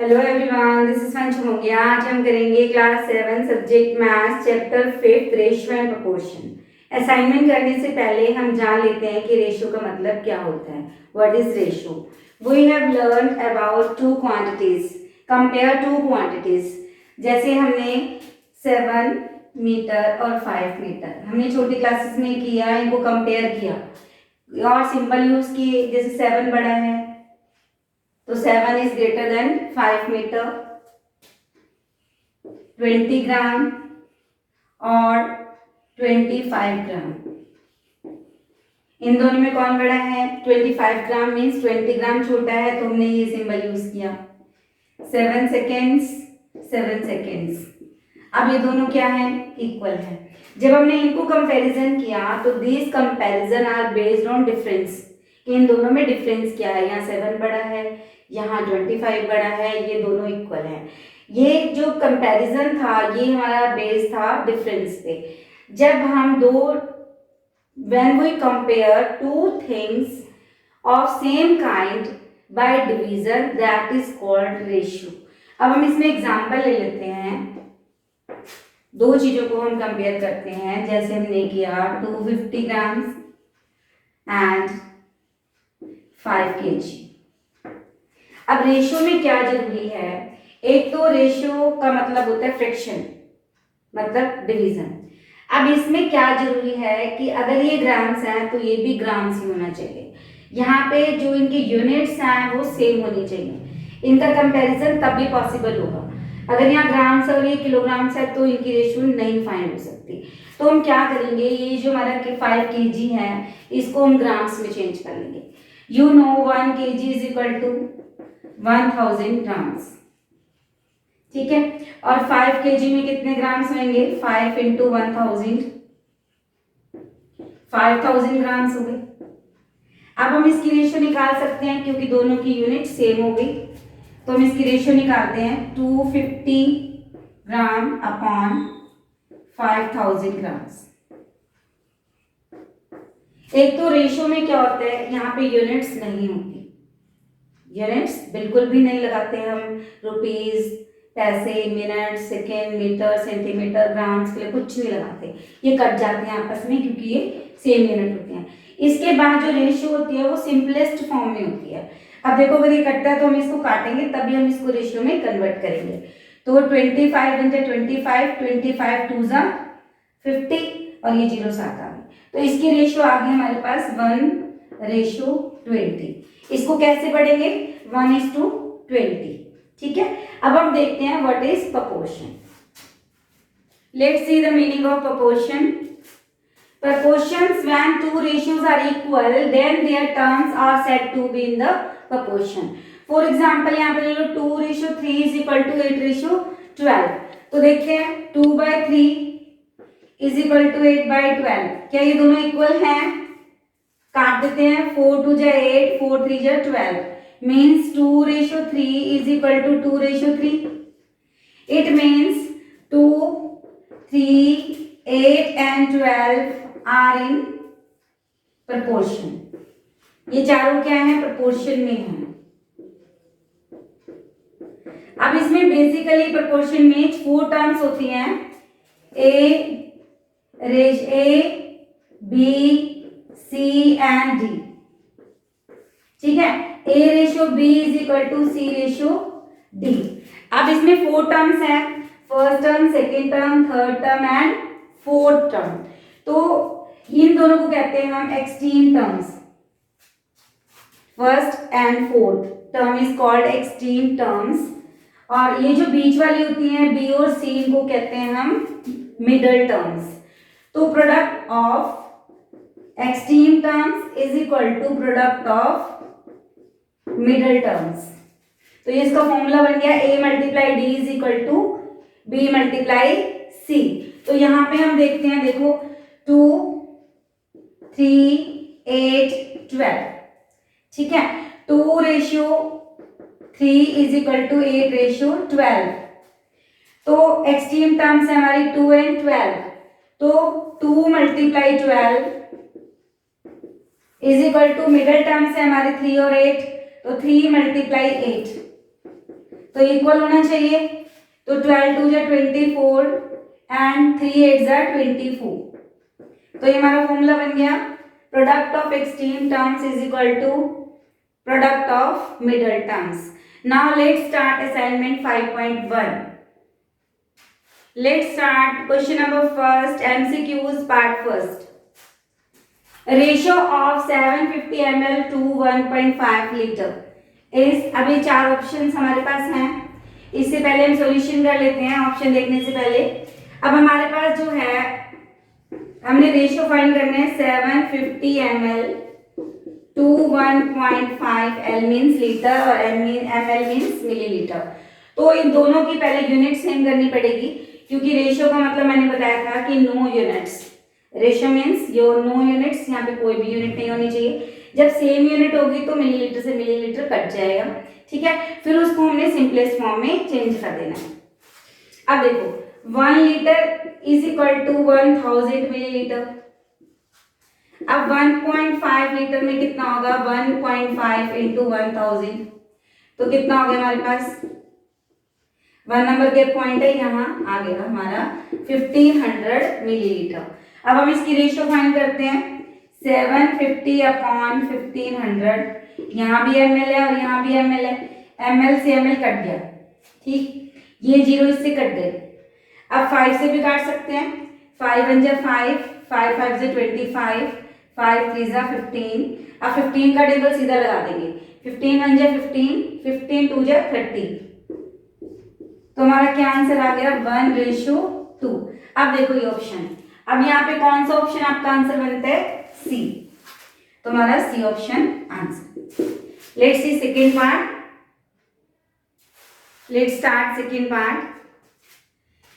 Hello everyone, this is पंच मोंगिया। आज हम करेंगे class 7 subject maths chapter 5 ratio and proportion. Assignment करने से पहले हम जान लेते हैं कि रेशियो का मतलब क्या होता है। What is ratio? We have learned about two quantities, compare to quantities. जैसे हमने 7 मीटर और 5 मीटर हमने छोटी क्लासेस में किया, इनको कंपेयर किया और सिंबल यूज किए। जैसे 7 बड़ा है तो 7 इज ग्रेटर देन 5 मीटर, 20 ग्राम और 25 ग्राम। इन दोनों में कौन बड़ा है? 25 ग्राम मीन्स 20 ग्राम छोटा है, तो हमने ये सिंबल यूज किया। 7 सेकेंड्स 7 सेकेंड्स। अब ये दोनों क्या है? इक्वल है। जब हमने इनको कंपैरिजन किया तो this comparison are based on difference. इन दोनों में डिफरेंस क्या है? यहाँ 7 बड़ा है, यहाँ 25 बड़ा है, ये दोनों इक्वल है। ये जो कंपैरिजन था ये हमारा बेस था डिफरेंस पे। जब हम दो when we compare two things of same kind by division, that is called ratio। अब हम इसमें एग्जांपल ले लेते हैं। दो चीजों को हम कंपेयर करते हैं, जैसे हमने किया 250 ग्राम एंड 5 kg। अब रेशियो में क्या जरूरी है? एक तो रेशियो का मतलब होता है फ्रैक्शन, मतलब डिवीजन। अब इसमें क्या जरूरी है कि अगर ये ग्राम्स हैं तो ये भी ग्राम्स ही होना चाहिए। यहाँ पे जो इनके यूनिट्स हैं वो सेम होनी चाहिए। इनका कंपैरिजन तब भी पॉसिबल होगा। अगर यहाँ ग्राम्स है और ये किलोग्राम्स है तो इनकी रेशियो नहीं फाइंड हो सकती। तो हम क्या करेंगे, ये जो हमारा 5 kg है इसको हम ग्राम्स में चेंज कर लेंगे। You know 1 kg is equal to 1000 grams, ठीक है। और 5 kg में कितने ग्राम्स होंगे? 5 इंटू 1000, 5000 ग्राम्स हो गए। अब हम इसकी रेशियो निकाल सकते हैं क्योंकि दोनों की यूनिट सेम हो गई, तो हम इसकी रेशियो निकालते हैं। 250 ग्राम अपॉन 5000 ग्राम्स। एक तो रेशियो में क्या होता है, यहाँ पे यूनिट्स नहीं होती, यूनिट्स बिल्कुल भी नहीं लगाते हम। रुपीज, पैसे, minute, second, metre, centimetre, grams के लिए कुछ नहीं लगाते, ये कट जाते हैं आपस में क्योंकि ये सेम यूनिट होते हैं। इसके बाद जो रेशियो होती है वो सिंपलेस्ट फॉर्म में होती है। अब देखो, अगर ये कटता है तो हम इसको काटेंगे तभी हम इसको रेशियो में कन्वर्ट करेंगे। तो 25 इंटू 25, 25 टू जा 50 और ये 0 साथ आ गई, तो इसकी रेशियो आ गई हमारे पास 1:20। इसको कैसे पढ़ेंगे? 1:20, ठीक है। अब हम देखते हैं what is proportion. Let's see the meaning of proportion. Proportions, when two ratios are equal, then their terms are said to be in the proportion. For example, यहाँ पे ले लो 2:3 is equal to 8:12। तो देखते हैं 2/3 is equal to 8/12। क्या ये दोनों equal हैं? काट देते हैं। 4 2 जा 8, 4 3 जा 12, means 2:3 is equal to 2:3। It means 2, 3, 8 and 12 are in proportion. ये चारों क्या है? प्रपोर्शन में है। अब इसमें बेसिकली प्रपोर्शन में 4 टर्म्स होती हैं, a b c and d, ठीक है। A ratio b is equal to c ratio d. अब इसमें 4 टर्म्स हैं, first term, second term, third term and fourth term. तो इन दोनों को कहते हैं हम extreme terms. First and fourth term is called extreme terms. और ये जो बीच वाली होती हैं बी और सी, इनको कहते हैं हम मिडल टर्म्स। तो product of extreme terms is equal to product of middle terms. तो ये इसका फॉर्मूला बन गया a multiply D is equal to B multiply C. तो यहां पे हम देखते हैं, देखो 2, 3, 8, 12, ठीक है। 2:3 इज इक्वल टू 8:12। तो एक्सट्रीम टर्म्स है हमारी 2 एंड 12, तो 2 multiply 12 is equal to middle terms है हमारे 3 और 8, तो 3 मल्टीप्लाई 8, तो इक्वल होना चाहिए। तो 12 2 जा 24 एंड 3 8 जा 24। तो ये हमारा फॉर्मूला बन गया, product of extreme terms is equal to product of middle terms. Now let's start assignment 5.1। Let's start question number first, MCQs part first. Ratio of 750 ml to 1.5 litre इस, अभी 4 ऑप्शंस हमारे पास हैं। इससे पहले हम सॉल्यूशन कर लेते हैं ऑप्शन देखने से पहले। अब हमारे पास जो है, हमने रेशियो फाइंड करना है 750 ml to 1.5 L means litre और ml मीन्स मिलीलीटर। तो इन दोनों की पहले यूनिट सेम करनी पड़ेगी, क्योंकि रेशियो का मतलब मैंने बताया था कि no units. Ratio means your no units, यहाँ पे कोई भी यूनिट नहीं होनी चाहिए। जब सेम यूनिट होगी तो मिलीलीटर से मिलीलीटर कट जाएगा, ठीक है। फिर उसको हमने सिंपलेस्ट फॉर्म में चेंज कर देना है। अब देखो 1 litre is equal to 1000 millilitre. अब 1.5 लीटर में कितना होगा, 1.5 इंटू 1000, तो कितना हो गया हमारे पास, 1 नंबर के पॉइंट है यहाँ आ गया हमारा 1500 मिलीलीटर। अब हम इसकी रेशियो फाइंड करते हैं, 750 अपॉन 1500, यहाँ भी ml है और यहाँ भी ml है, ml से ml कट गया, ठीक, ये 0 इससे कट गए। अब 5 से भी काट सकते हैं, 5 1 जा 5, 5 5 जा 25, 5 3 जा 15। अब 15 का टेबल सीधा लगा देंगे, 15 1 जा 15, 15 2 जा 30। तो हमारा क्या आंसर आ गया, 1:2। अब देखो ये ऑप्शन, अब यहाँ पे कौन सा ऑप्शन आपका आंसर बनता है, सी। तो हमारा c option answer. Let's see second part. Let's start second part.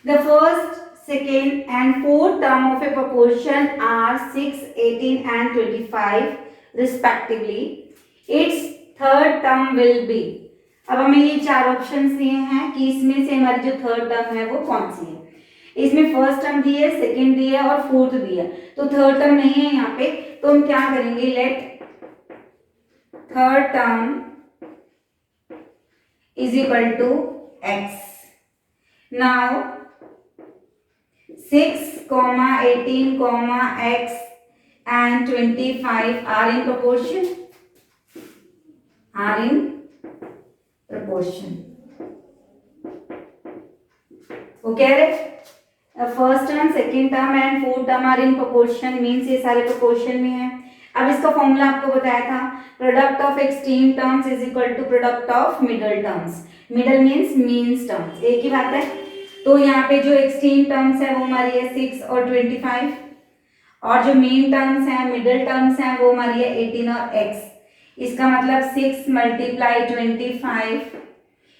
The first, second and fourth term of a proportion are 6, 18 and 25 respectively. Its third term will be, अब हमें ये 4 option दिए हैं कि इसमें से हमारी जो थर्ड टर्म है वो कौन सी है। इसमें फर्स्ट टर्म दी है, सेकेंड दी है और फोर्थ दी है, तो थर्ड टर्म नहीं है यहाँ पे। तो हम क्या करेंगे, let third term is equal to x। Now 6, 18, x and 25 are in proportion. Are in proportion. वो कह रहे first term, second term and fourth term are in proportion, means ये सारे प्रोपोर्शन में है। अब इसका फॉर्मूला आपको बताया था, product of extreme terms is equal to product of middle terms. Middle means means terms, एक ही बात है। तो यहाँ पे जो एक्सट्रीम टर्म्स है वो हमारी है 6 और 25, और जो मीन टर्म्स हैं, मिडल टर्म्स हैं, वो हमारी है 18 और x। इसका मतलब 6 multiply 25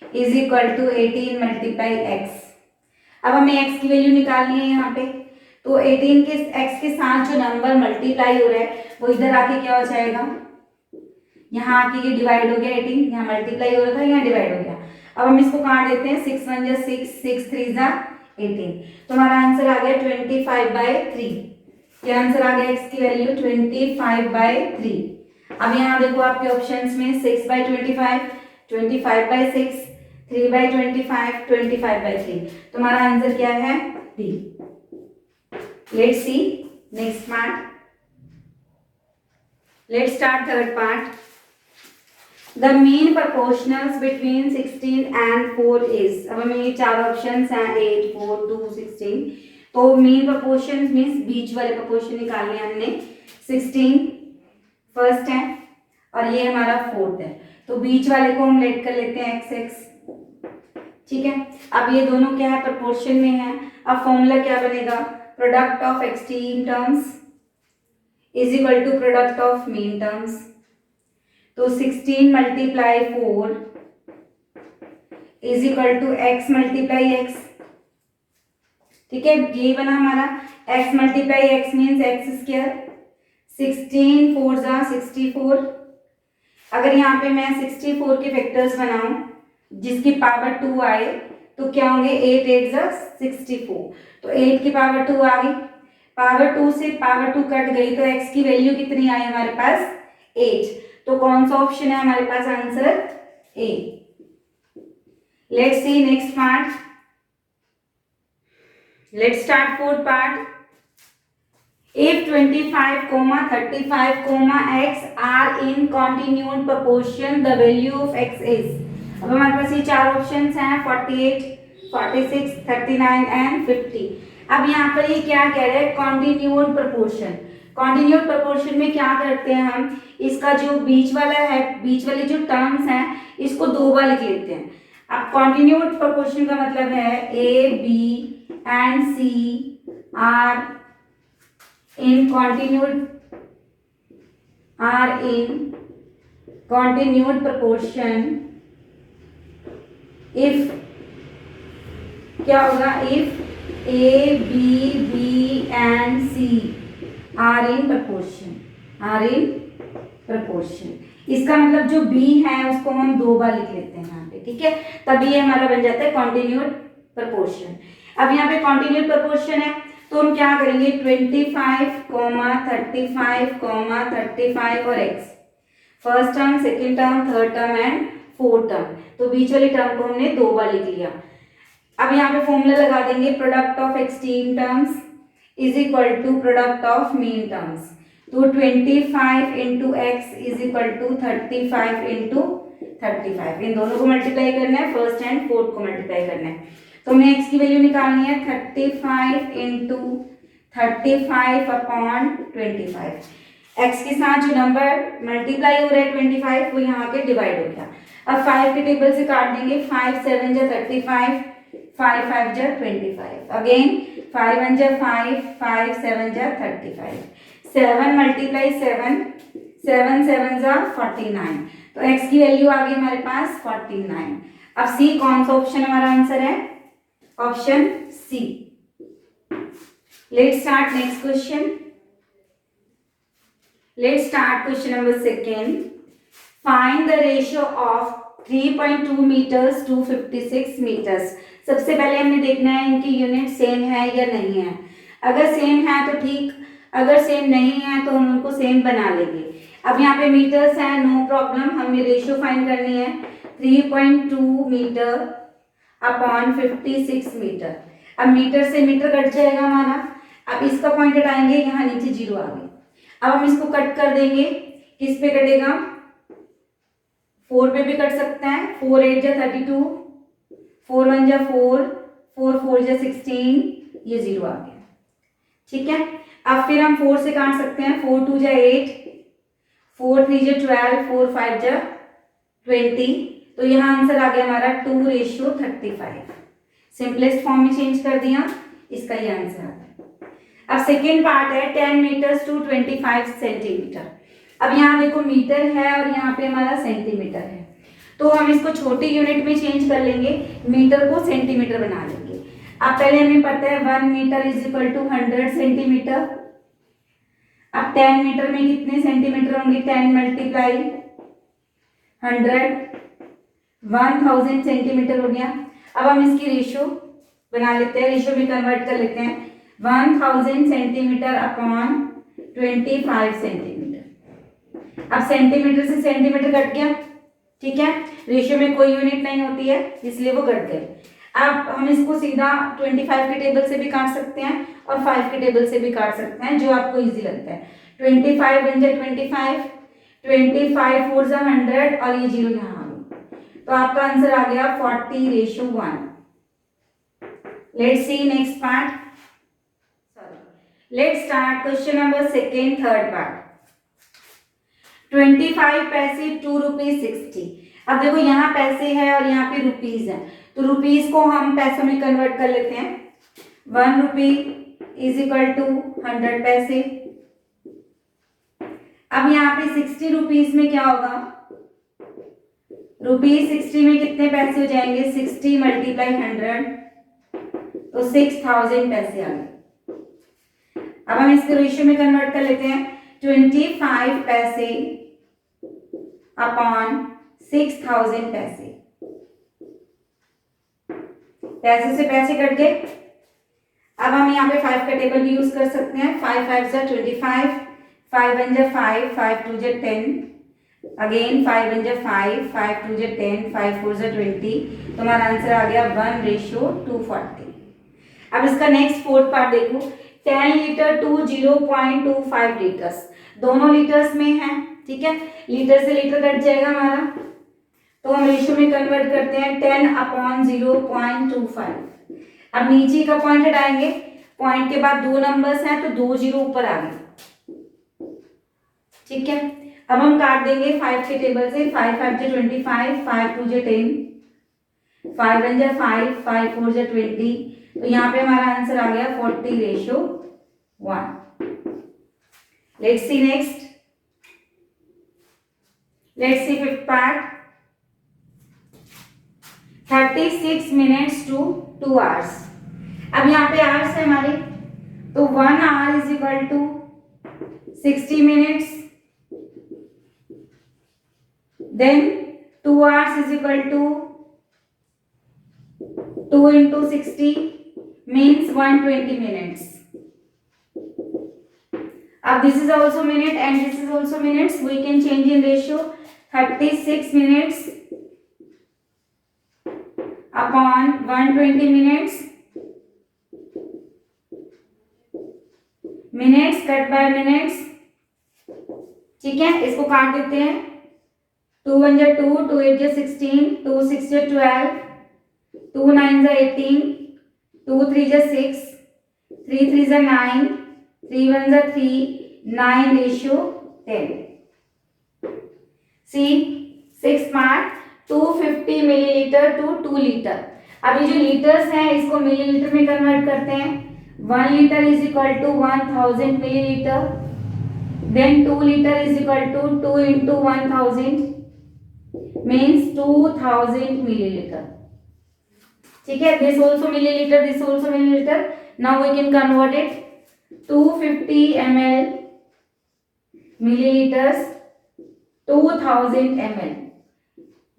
is equal to 18 multiply x। अब हमें x की वैल्यू निकालनी है यहाँ पे, तो 18 के x के साथ जो नंबर मल्टीप्लाई हो रहा है वो इधर आके क्या हो जाएगा, यहाँ आके ये डिवाइड हो गया, 18 यहाँ मल्टीप्लाई हो रहा था, यहाँ डिवाइड हो गया। अब हम इसको काट देते हैं, 6 1 जा 6, 6 3 जा 18। तो हमारा आंसर आ गया 25/3। ये आंसर आ गया x की वैल्यू 25/3। अब यहाँ देखो आपके ऑप्शंस में 6/25, 25/6, 3/25, 25/3। तो हमारा आंसर क्या है, D। Let's see next part. Let's start third part. The mean proportionals between 16 and 4 is, अब हमें ये 4 ऑप्शंस हैं, 8, 4, 2, 16। तो मीन प्रोपोर्शन मीन्स बीच वाले प्रोपोर्शन निकालने हमने। 16 फर्स्ट है और ये हमारा फोर्थ है, तो बीच वाले को हम लेट कर लेते हैं x, ठीक है। अब ये दोनों क्या है, प्रोपोर्शन में है। अब फॉर्मूला क्या बनेगा, product of extreme terms is equal to product of mean terms. तो 16 multiply 4 is equal to x multiply x, ठीक है। ये बना हमारा x multiply x means x square. 16 4 जा 64। अगर यहाँ पे मैं 64 के फैक्टर्स बनाऊं जिसकी पावर 2 आए तो क्या होंगे, 8 8 जा 64। तो 8 की पावर 2 आ गई, पावर 2 से पावर 2 कट गई, तो x की वैल्यू कितनी आई हमारे पास, 8। तो कौन सा ऑप्शन है हमारे पास answer, A. Let's see next part. Let's start fourth part. If 25, 35, x are in continued proportion, the value of x is. अब हमारे पास ये चार ऑप्शंस हैं 48, 46, 39 एंड 50. अब यहाँ पर ये क्या कह रहे हैं, कॉन्टिन्यूड प्रोपोर्शन. कॉन्टिन्यूड प्रोपोर्शन में क्या करते हैं हम, इसका जो बीच वाला है, बीच वाले जो टर्म्स हैं इसको दो बार लिख लेते हैं. अब कॉन्टिन्यूड प्रोपोर्शन का मतलब है a b and c are in continued proportion if क्या होगा, if A, B, B and C are in proportion. इसका मतलब जो B है उसको हम दो बार लिख लेते हैं यहाँ पे, ठीक है, तभी ये हमारा बन जाता है कॉन्टिन्यूड प्रोपोर्शन. अब यहाँ पे कॉन्टिन्यूड प्रोपोर्शन है तो हम क्या करेंगे, 25, 35, 35 और x, first term, second term, third term and fourth term. तो बीच वाली टर्म को हमने दो बार लिख लिया. अब यहाँ पे फॉर्मूला लगा देंगे, product of extreme terms is equal to product of mean terms. तो 25 into x is equal to 35 into 35. इन दोनों को मल्टीप्लाई करना है, फर्स्ट एंड फोर्थ को मल्टीप्लाई करना है. तो हमें x की वैल्यू निकालनी है 35 इंटू 35 अपॉन 25. x के साथ जो नंबर मल्टीप्लाई हो रहा है 25 वो यहाँ के डिवाइड हो गया. अब 5 के टेबल से काट देंगे, 5 7 जा 35, 5 5 जा 25, अगेन 5 1 जा 5, 5 7 जा 35, 7 मल्टीप्लाई 7, 7 7 जा 49. तो x की वैल्यू आ गई हमारे पास 49. अब सी कौन सा ऑप्शन हमारा आंसर है, option c. Let's start next question. Let's start question number second. Find the ratio of 3.2 metres to 56 metres. सबसे पहले हमने देखना है इनकी यूनिट सेम है या नहीं है. अगर सेम है तो ठीक, अगर सेम नहीं है तो हम उनको सेम बना लेंगे. अब यहाँ पे मीटर्स है, नो प्रॉब्लम, हमें रेशियो फाइंड करनी है. 3.2 मीटर अपॉन 56 मीटर. अब मीटर से मीटर कट जाएगा हमारा. अब इसका पॉइंट हटाएंगे, यहाँ नीचे जीरो आ गई. अब हम इसको कट कर देंगे, किस पे कटेगा, 4 पे भी कट सकते हैं. 4 8 जा 32, 4 1 जा 4, 4 4 जा 16, ये जीरो आ गया, ठीक है. अब फिर हम 4 से काट सकते हैं, 4 2 जा 8, 4 3 जा 12, 4 5 जा 20. तो यहाँ आंसर आ गया हमारा 2:35. सिंपलेस्ट फॉर्म में चेंज कर दिया, इसका ये आंसर आ गया. अब सेकेंड पार्ट है 10 मीटर्स टू 25 सेंटीमीटर. अब यहाँ देखो मीटर है और यहाँ पे हमारा सेंटीमीटर है, तो हम इसको छोटी यूनिट में चेंज कर लेंगे, मीटर को सेंटीमीटर बना लेंगे. अब पहले हमें पता है 1 metre is equal to 100 centimetres. अब 10 मीटर में कितने सेंटीमीटर होंगे, 10 मल्टीप्लाई 100, 1000 सेंटीमीटर हो गया. अब हम इसकी रेशियो बना लेते हैं, रेशियो में कन्वर्ट कर लेते हैं. 1000 सेंटीमीटर अपॉन 25 सेंटीमीटर. अब सेंटीमीटर से सेंटीमीटर कट गया, ठीक है, रेशियो में कोई यूनिट नहीं होती है इसलिए वो कट गए. अब हम इसको सीधा 25 के टेबल से भी काट सकते हैं और 5 के टेबल से भी काट सकते हैं, जो आपको इजी लगता है. 25 1 जा 25, 25 4 जा 100 और ये जीरो यहाँ आ गई. तो आपका आंसर आ गया 40:1. Let's see next part. Let's start question number second third part. 25 पैसे 2 रुपीज 60. अब देखो यहाँ पैसे है और यहाँ पे रुपीज है, तो रुपीज को हम पैसों में कन्वर्ट कर लेते हैं. 1 रुपी इज इक्वल टू 100 पैसे. अब यहाँ पे 60 रुपीज में क्या होगा, रुपीज 60 में कितने पैसे हो जाएंगे, 60 मल्टीप्लाई 100, तो 6000 पैसे आ गए. अब हम इसको रेशियो में कन्वर्ट कर लेते हैं. 25 पैसे अपॉन 6000 पैसे. पैसे से पैसे कट गए. अब हम यहाँ पे 5 का टेबल भी यूज कर सकते हैं. 5 5 जा 25, 5 1 जा 5, 5 2 जा 10. अगेन 5 1 जा 5, 5 2 जा 10, 5 4 जा 20, तो हमारा आंसर आ गया 1:240। अब इसका नेक्स्ट फोर्थ पार्ट देखो, 10 लीटर टू 0.25 लीटर्स, दोनों लीटर्स में है, ठीक है, लीटर से लीटर कट जाएगा हमारा, तो हम रेशियो में कन्वर्ट करते हैं 10/0.25। अब नीचे का पॉइंट हटाएंगे, पॉइंट के बाद दो नंबर्स हैं तो 2 जीरो ऊपर आ गए, ठीक है। अब हम काट देंगे 5 के टेबल से, 5 5 जा 25, 5 2 जा 10, 5 1 जा 5, 5 4 जा 20, तो यहाँ पे हमारा आंसर आ गया 40:1। Let's see next, let's see fifth part, 36 minutes to 2 hours. अब यहाँ पे आवर्स है हमारे, तो 1 hour is equal to 60 minutes, then 2 hours is equal to 2 into 60 means 120 minutes. Now this is also minute and this is also minutes. We can change in ratio 36 minutes upon 120 minutes. Minutes cut by minutes. ठीक है, इसको काट देते हैं, 2 1 जा 2, 2 8 जा 16, 2 6 जा 12, 2 9 जा 18, 2 3 जा 6, 3 3 जा 9, 3 1 जा 3, 9:10. See, 6 mark, 250 millilitres to 2 litre. अब ये जो लीटर्स हैं इसको मिलीलीटर में कन्वर्ट करते हैं, 1 litre is equal to 1000 millilitres, then 2 litres is equal to 2 into 1000 means 2000 milliliter, ठीक है। this also milliliter, this also milliliter. Now we can convert it, 250 ml milliliters, 2000 ml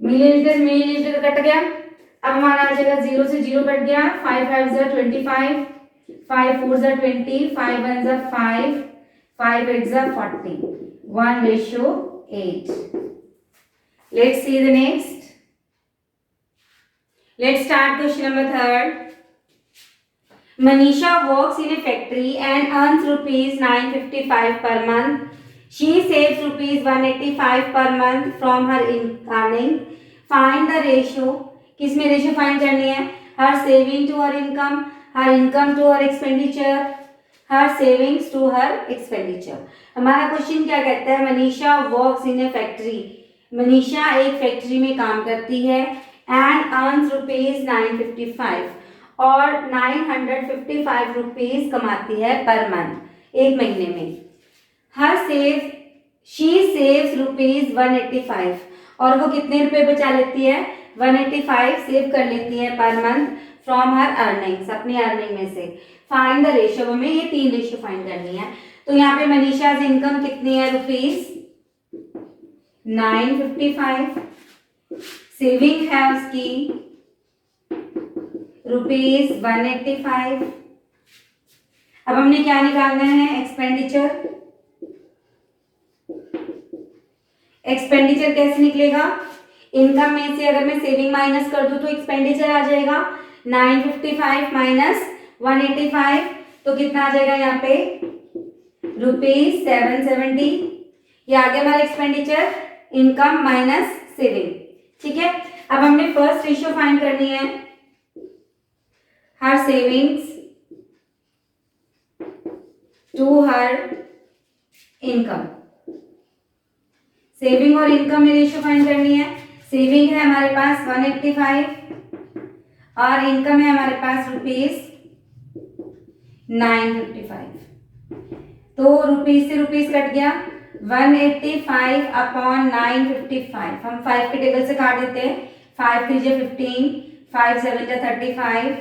millilitre, millilitre cut गया। अब हमारा आ जाएगा 0 से 0 cut गया, 5 5 जा 25, 5 4 जा 20, 5 1 जा 5, 5 8 जा 40, 1:8. Let's see the next. Let's start question number 3rd. Manisha works in a factory and earns ₹955 per month. She saves ₹185 per month from her earning. Find the ratio. किसमें रेशियो फाइंड करनी है? Her saving to her income, her income to her expenditure, her savings to her expenditure. हमारा question क्या कहता है? Manisha works in A factory, Manisha एक factory में काम करती है एंड अर्न्स ₹955 और 955 रुपीज कमाती है पर मंथ, एक महीने में। शी सेव्स ₹185 और वो कितने रुपए बचा लेती है? 185 सेव कर लेती है per month from her earnings, अपनी अर्निंग में से। फाइंड द रेशियो, हमें ये 3 रेशियो फाइंड करनी है। तो यहाँ पे मनीषाज इनकम कितनी है? ₹955, सेविंग है उसकी ₹185। अब हमने क्या निकालना है? एक्सपेंडिचर। एक्सपेंडिचर कैसे निकलेगा? इनकम में से अगर मैं सेविंग माइनस कर दूं तो एक्सपेंडिचर आ जाएगा 955 माइनस 185, तो कितना आ जाएगा यहाँ पे? ₹770। ये आ गया हमारा एक्सपेंडिचर, इनकम माइनस सेविंग, ठीक है। अब हमने फर्स्ट रेशियो फाइंड करनी है, her savings to her income. Saving और इनकम में रेशियो फाइंड करनी है। सेविंग है हमारे पास 185 और इनकम है हमारे पास ₹955, तो रुपीज से रुपीज कट गया, 185 अपॉन 955। हम 5 के टेबल से काट देते हैं, 5 3 जा 15, 5 7 जा 35,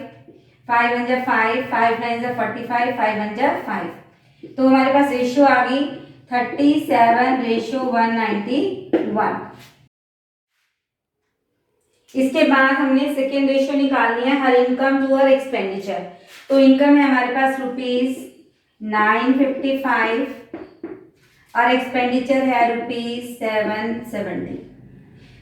5 1 जा 5, 5 9 जा 45, 5 1 जा 5, तो हमारे पास रेशियो आ गई 37:191। इसके बाद हमने सेकेंड रेशियो निकालनी है, हर इनकम टू हर एक्सपेंडिचर। तो इनकम है हमारे पास ₹955 और एक्सपेंडिचर है ₹770।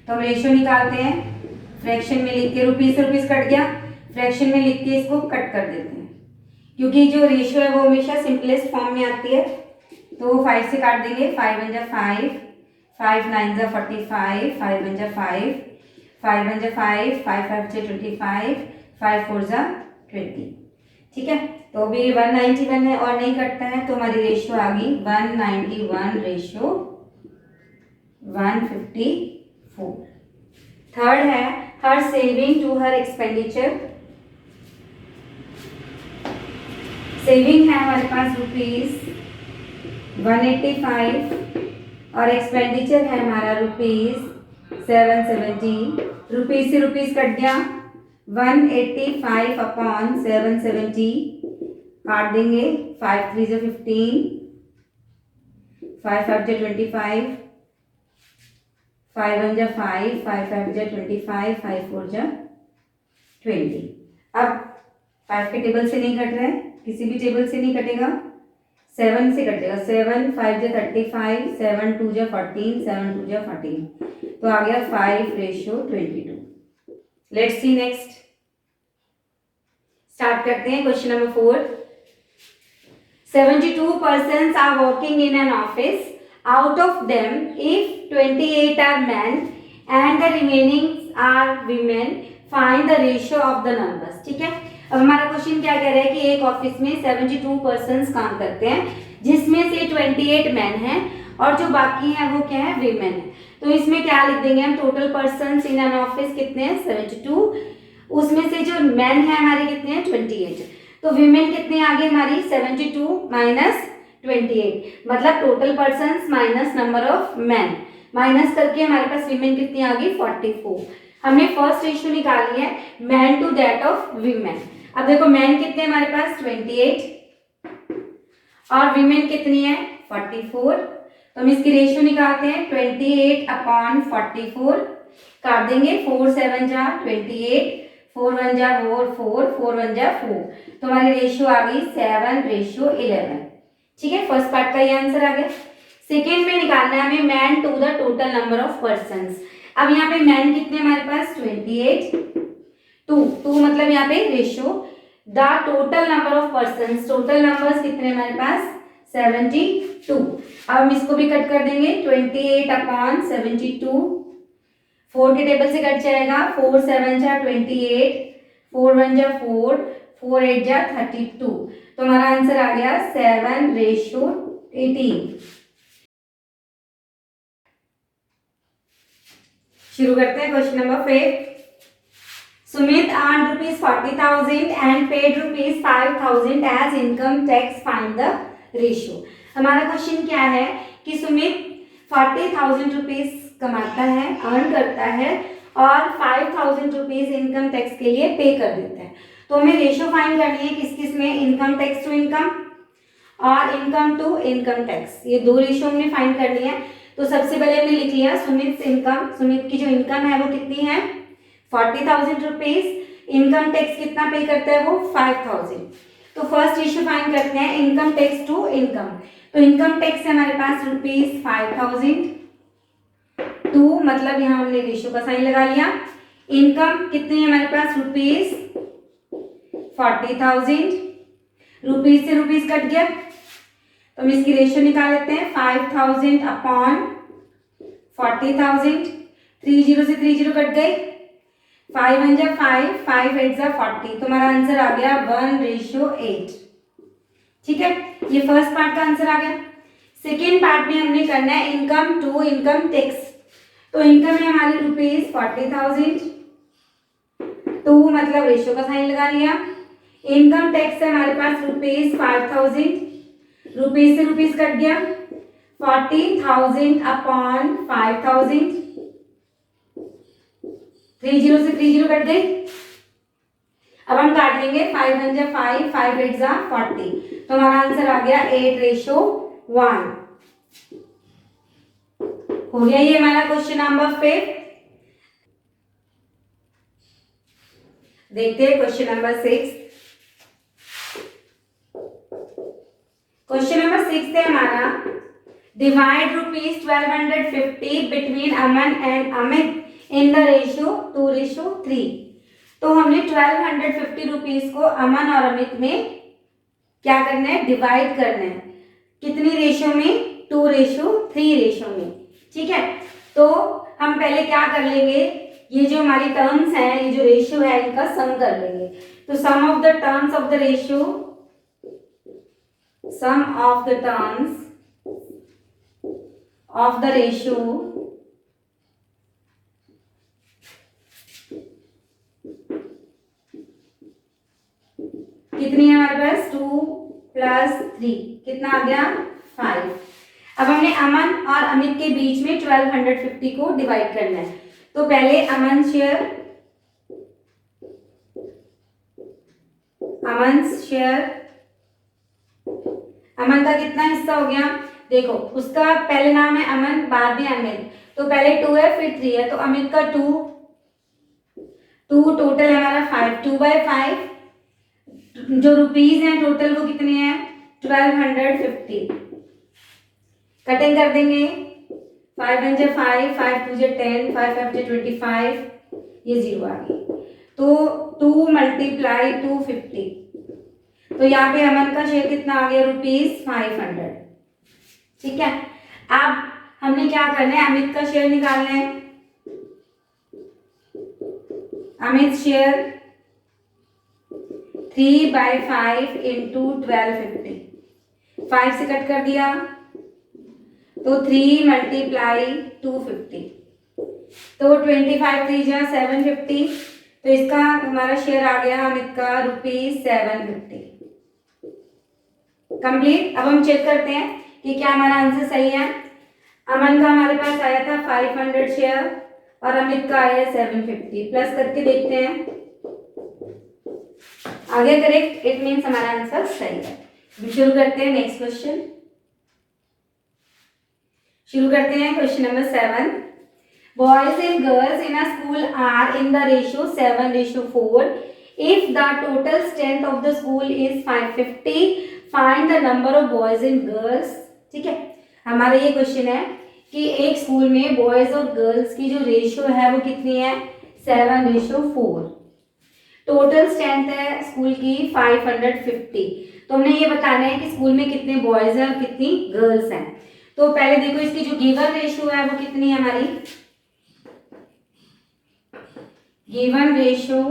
तो हम रेशियो निकालते हैं, फ्रैक्शन में लिख के रुपीस से रुपीस कट गया, फ्रैक्शन में लिख के इसको कट कर देते हैं, क्योंकि जो रेशियो है वो हमेशा सिंपलेस्ट फॉर्म में आती है। तो 5 से काट देंगे, 5 1 जा 5, 5 9 जा 45, 5 1 जा 5, 5 1 जा 5, 5 5 जा 25, 5 4 जा 20। ठीक है, तो अभी 191 है और नहीं कटता है, तो हमारी रेशियो आ गई 191 रेशियो 154। थर्ड है her saving to her expenditure. Saving है हमारे पास ₹185 और एक्सपेंडिचर है हमारा ₹770। रुपीस से रुपीस कट गया, 185 अपॉन 770 काट देंगे, 5 3 जा 15, 5 5 जा 25, 5 1 जा 5, 5 5 जा 25, 5 4 जा 20। अब 5 के टेबल से नहीं कट रहा है, किसी भी टेबल से नहीं कटेगा, 7 से कटेगा, 7 5 जा 35, 7 2 जा 14, 7 2 जा 14, तो आ गया 5 ratio 22। Let's see next. Start करते हैं question number 4। 72 persons are working in an office. Out of them, if 28 are men and the remaining are women, find the ratio of the numbers. ठीक है, अब हमारा क्वेश्चन क्या कह रहा है कि एक ऑफिस में 72 पर्सन्स काम करते हैं, जिसमें से 28 मैन हैं और जो बाकी हैं वो क्या है, वीमेन है। तो इसमें क्या लिख देंगे हम, total persons in an office कितने हैं, 72, उसमें से जो मैन है हमारे कितने हैं, 28, तो वीमेन कितने आ गए हमारी, 72 माइनस 28, मतलब total persons minus number of man, minus करके हमारे पास वीमेन कितनी आ गई, 44। हमने फर्स्ट रेशियो निकाली है man to that of women. अब देखो मैन कितने हमारे पास, 28 और वीमेन कितनी है, 44। तो हम इसकी रेशियो निकालते हैं, 28 अपॉन 44 काट देंगे, 4 7 जा 28, 4 1 जा 4 4, 4 1 जा 4, तो हमारी रेशियो आ गई 7 रेशियो 11। ठीक है, फर्स्ट पार्ट का ये आंसर आ गया। सेकेंड में निकालना है हमें man to the total number of persons. अब यहाँ पे मैन कितने हमारे पास, 28, टू मतलब यहाँ पे ratio the total number of persons, total numbers कितने हमारे पास, 72। अब हम इसको भी कट कर देंगे, 28 अपॉन 72, 4 के टेबल से कट जाएगा, 4 7 जा 28, 4 1 जा 4, 4 8 जा 32, तो हमारा आंसर आ गया 7 रेशियो 18। शुरू करते हैं question number 5। Sumit earned ₹40,000 and paid ₹5,000 as income tax. Find the ratio. हमारा क्वेश्चन क्या है कि सुमित 40,000 रुपीज कमाता है, अर्न करता है और 5,000 रुपीज इनकम टैक्स के लिए पे कर देता है। तो हमें रेशियो फाइंड करनी है किस किस में, इनकम टैक्स टू इनकम और इनकम टू इनकम टैक्स, ये दो रेशियो हमने फाइंड करनी है। तो सबसे पहले हमने लिख लिया सुमित इनकम, सुमित की जो इनकम है वो कितनी है, 40,000 रुपीज, इनकम टैक्स कितना पे करता है वो 5,000। तो फर्स्ट रेशियो फाइंड करते हैं इनकम टैक्स टू इनकम। तो इनकम टैक्स है हमारे पास ₹5,000, टू मतलब यहाँ हमने रेशियो का साइन लगा लिया। इनकम कितनी है हमारे पास, ₹40,000, रुपीज से रुपीज कट गया, तो हम इसकी रेशियो निकाल लेते हैं, 5,000 अपॉन 40,000, 30 से 30 कट गए, 5 1 जा 5, 5 8 जा 40, तो हमारा आंसर आ गया 1 रेशियो 8। ठीक है, ये फर्स्ट पार्ट का आंसर आ गया। सेकेंड पार्ट में हमने करना है इनकम टू इनकम टैक्स। तो इनकम है हमारी ₹40,000, टू मतलब रेशियो का साइन लगा लिया। इनकम टैक्स है हमारे पास ₹5,000, रुपीज से रुपीज कट गया, 40,000 अपॉन 5,000, 30 से 30 कट गई। अब हम काट लेंगे, 5 1 जा 5, 5 8 जा 40, तो हमारा आंसर आ गया 8 रेशियो 1। हो गया ये हमारा क्वेश्चन नंबर 5। देखते हैं क्वेश्चन नंबर 6। क्वेश्चन नंबर 6 है हमारा, divide ₹1250 between Aman and Amit in the ratio 2:3। तो हमने 1250 रुपीज को अमन और अमित में क्या करना है, डिवाइड करना है। कितनी रेशियो में, 2:3 रेशियो में। ठीक है, तो हम पहले क्या कर लेंगे, ये जो हमारी टर्म्स हैं, ये जो रेशियो है, इनका सम कर लेंगे। तो sum of the terms of the ratio, sum of the terms of the ratio कितनी है हमारे पास, 2 + 3 कितना आ गया, 5। अब हमने अमन और अमित के बीच में 1250 को डिवाइड करना है। तो पहले अमन शेयर अमन का कितना हिस्सा हो गया, देखो उसका पहले नाम है अमन, बाद में अमित, तो पहले 2 है फिर 3 है, तो अमित का 2 टोटल है हमारा 5, 2/5। जो रुपीज हैं टोटल वो कितने हैं, 1250। कटिंग कर देंगे, 5 1 5, 5 2 10, 5 5 25, ये 0 आ गई। तो 2 × 250, तो यहाँ पे अमन का शेयर कितना आ गया, ₹500। ठीक है, अब हमने क्या करना है, अमित का शेयर निकालना है। अमित शेयर 3/5 × 1250, 5 से कट कर दिया तो 3 × 250, तो 25 3 × 750, तो इसका हमारा शेयर आ गया अमित का ₹750। कंप्लीट। अब हम चेक करते हैं कि क्या हमारा आंसर सही है। अमन का हमारे पास आया था 500 शेयर और अमित का आया 750, प्लस करके देखते हैं, आ गया करेक्ट, इट मीन्स हमारा आंसर सही है। शुरू करते हैं नेक्स्ट क्वेश्चन। शुरू करते हैं question number 7। Boys and girls in a school are in the ratio 7:4। If the total strength of the school is 550, find the number of boys and girls. ठीक है, हमारा ये क्वेश्चन है कि एक स्कूल में बॉयज और गर्ल्स की जो रेशियो है वो कितनी है, 7:4। टोटल स्ट्रेंथ है स्कूल की 550। तो हमने ये बताना है कि स्कूल में कितने बॉयज हैं और कितनी गर्ल्स हैं। तो पहले देखो इसकी जो गिवन रेशियो है वो कितनी है हमारी, given ratio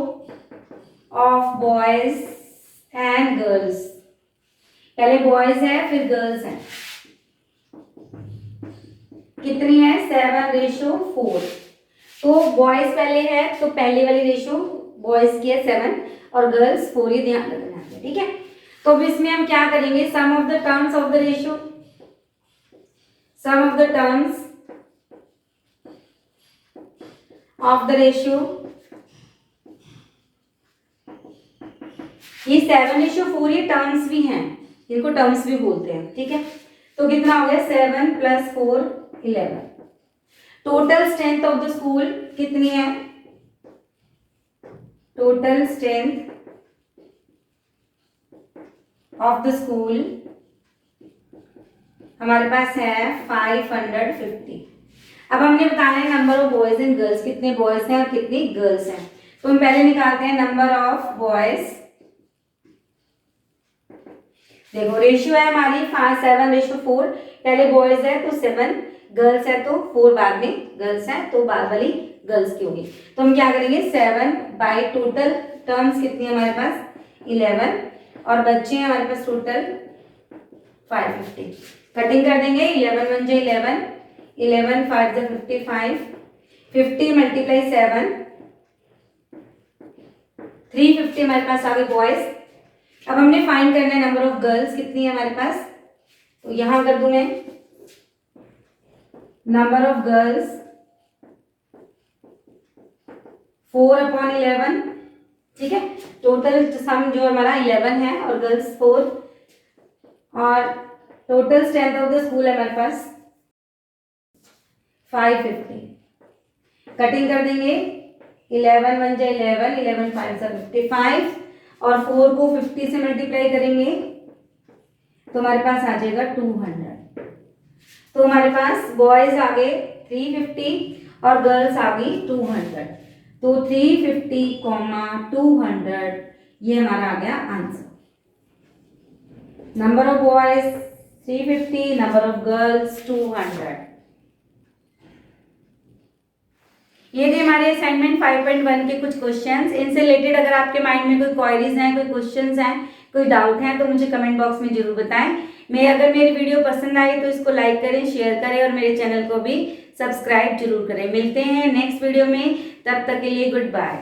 of boys and girls, पहले बॉयज है फिर गर्ल्स है, कितनी है, 7:4। तो बॉयज पहले है तो पहले वाली रेशियो बॉयज की है 7 और गर्ल्स 4, ही ध्यान रखना है। ठीक है, तो अब इसमें हम क्या करेंगे, sum of the terms of the ratio, sum of the terms of the ratio, ये 7:4 ये टर्म्स भी हैं, इनको टर्म्स भी बोलते हैं। ठीक है, तो कितना हो गया, 7 + 4 11। Total strength of the school कितनी है, total strength of the school हमारे पास है 550। अब हमने बताना है number of boys and girls, कितने बॉयज हैं और कितनी गर्ल्स हैं। तो हम पहले निकालते हैं नंबर ऑफ बॉयज। देखो रेशियो है हमारी 7:4, पहले बॉयज है तो 7, गर्ल्स है तो 4, बाद में गर्ल्स है तो बाद वाली गर्ल्स की होगी। तो हम क्या करेंगे, 7 बाई टोटल टर्म्स कितनी है हमारे पास 11 और बच्चे हैं हमारे पास टोटल 550। कटिंग कर देंगे, 11 1 11, 11 5 55, 50 × 7, 350 हमारे पास आ गए बॉयज। अब हमने फाइंड करना है नंबर ऑफ गर्ल्स, कितनी है हमारे पास, तो यहां कर दूं मैं नंबर ऑफ गर्ल्स 4/11। ठीक है, टोटल सम जो हमारा 11 है और गर्ल्स 4, और total strength of the school है हमारे पास 550। कटिंग कर देंगे, 11 1 11, 11 5 55 और 4 को 50 से मल्टीप्लाई करेंगे तो हमारे पास आ जाएगा 200। तो हमारे पास बॉयज आ गए 350 और गर्ल्स आ गई 200। तो 350, 200 ये हमारा आ गया answer. Number of boys 350, number of girls 200। ये थे हमारे असाइनमेंट 5.1 के कुछ क्वेश्चंस। इनसे रिलेटेड अगर आपके माइंड में कोई क्वेरीज हैं, कोई क्वेश्चंस हैं, कोई डाउट है तो मुझे कमेंट बॉक्स में जरूर बताएं। अगर मेरी वीडियो पसंद आई तो इसको लाइक करें, शेयर करें और मेरे चैनल को भी सब्सक्राइब जरूर करें। मिलते हैं नेक्स्ट वीडियो में, तब तक के लिए गुड बाय।